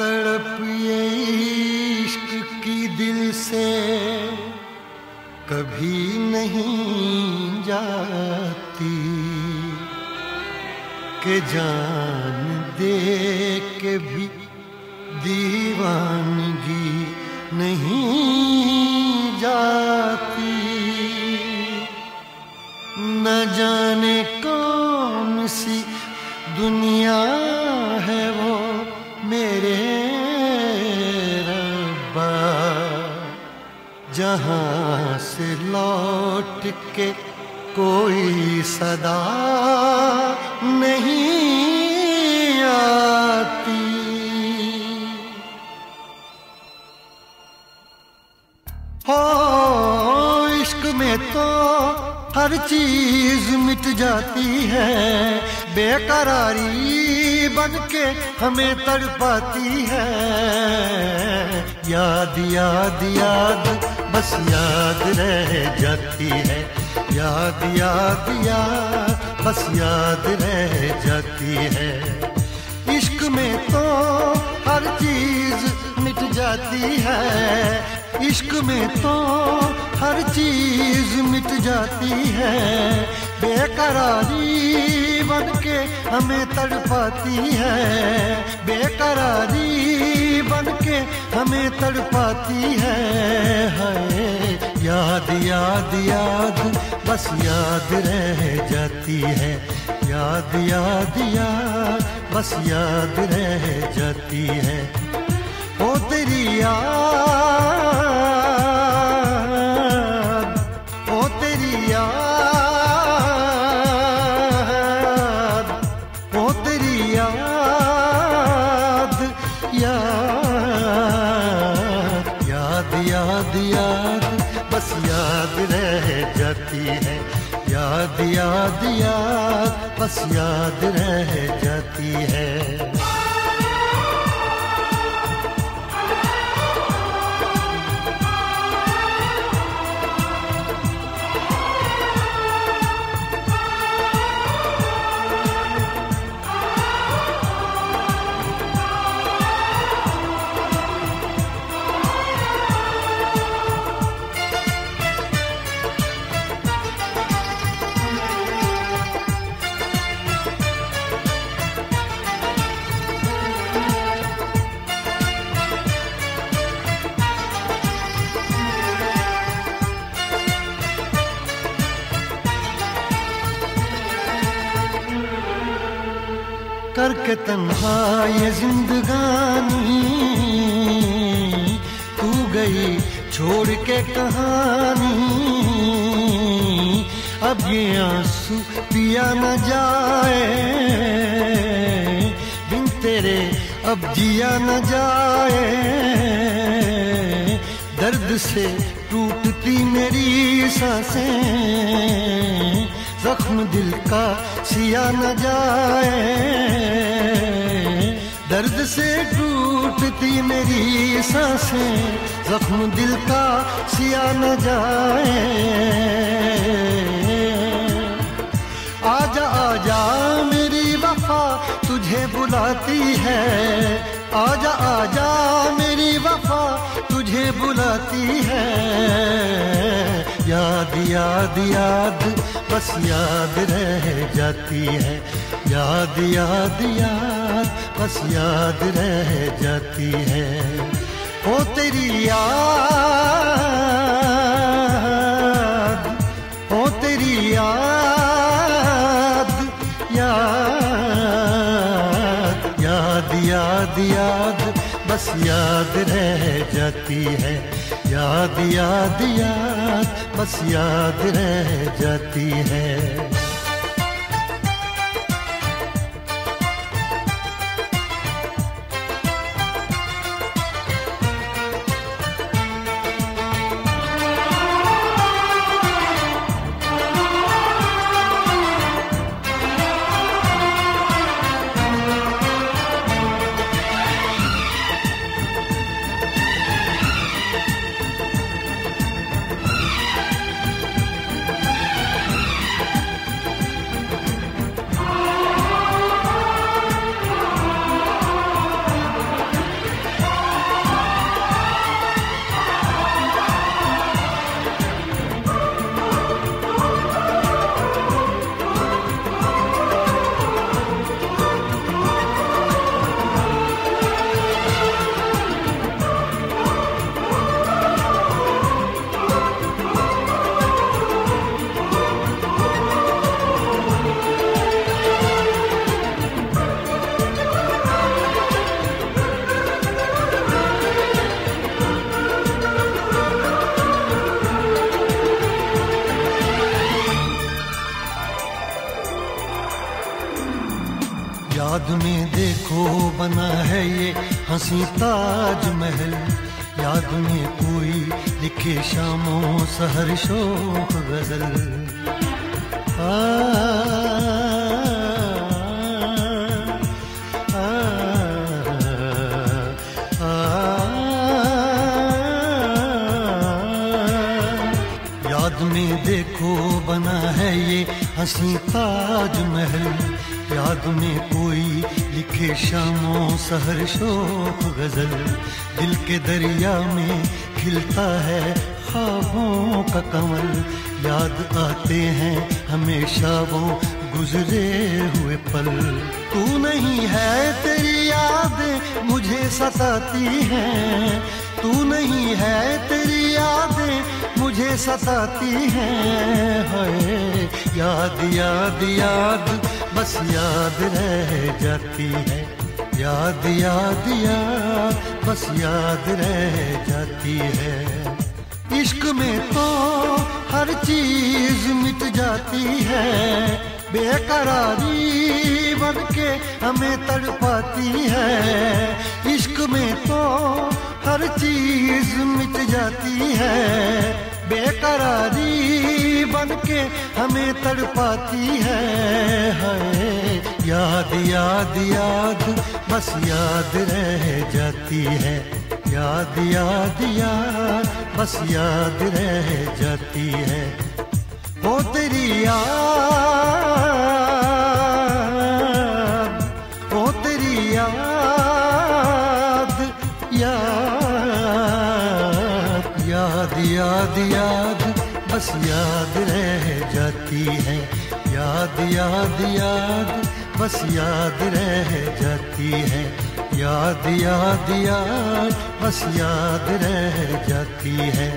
तड़प ये इश्क की दिल से कभी नहीं जाती कि जान दे के भी दीवानगी नहीं जाती। न जाने कौन सी दुनिया है वो मेरे रब्बा, जहाँ से लौट के कोई सदा नहीं आती। हो इश्क में तो हर चीज मिट जाती है, बेकरारी बन के हमें तड़पाती है। याद याद याद बस याद रह जाती है, याद याद याद बस याद रह जाती है। इश्क में तो हर चीज मिट जाती है, इश्क में तो हर चीज मिट जाती है, बेकरारी बन के हमें तड़पाती है, बेकरारी बन के हमें तड़पाती है। हाय याद याद याद बस याद रह जाती है, याद याद याद बस याद रह जाती है। ओ तेरी याद, ओ तेरी याद, ओ तेरी याद, याद याद याद याद बस याद रह जाती है, याद याद याद बस याद रह जाती है। करके तन्हा ये जिंदगानी तू गई छोड़ के कहानी, अब ये आंसू पिया न जाए बिन तेरे अब जिया न जाए। दर्द से टूटती मेरी सांसें, जख्म दिल का सिया न जाए, दर्द से टूटती मेरी सांसें, जख्म दिल का सिया न जाए। आजा आजा मेरी वफा तुझे बुलाती है, आजा आजा मेरी वफा तुझे बुलाती है। याद याद याद बस याद रह जाती है, याद याद याद बस याद रह जाती है। ओ तेरी याद, ओ तेरी याद, याद याद याद याद बस याद रह जाती है, याद याद याद बस याद रह जाती है। याद में देखो बना है ये हंसी ताजमहल, याद में कोई लिखे शामों सहर शोख गजल। याद में देखो बना है ये हंसी ताजमहल, याद में कोई लिखे शामों सहर शोक गजल। दिल के दरिया में खिलता है ख्वाबों का कमल, याद आते हैं हमेशा वो गुजरे हुए पल। तू नहीं है तेरी यादें मुझे सताती हैं, तू नहीं है तेरी यादें मुझे सताती हैं। हाय याद याद याद बस याद रह जाती है, याद याद याद बस याद रह जाती है। इश्क में तो हर चीज मिट जाती है, बेकरारी बन के हमें तड़पाती है। इश्क में तो हर चीज मिट जाती है, बेकरारी बन के हमें तड़पाती है। हाय याद याद याद बस याद रह जाती है, याद याद याद बस याद रह जाती है। वो तेरी याद, वो तेरी याद, याद याद याद याद बस याद रह जाती है, याद याद याद बस याद रह जाती है। याद याद याद बस याद रह जाती है,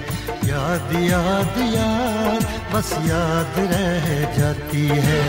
याद याद याद बस याद रह जाती है।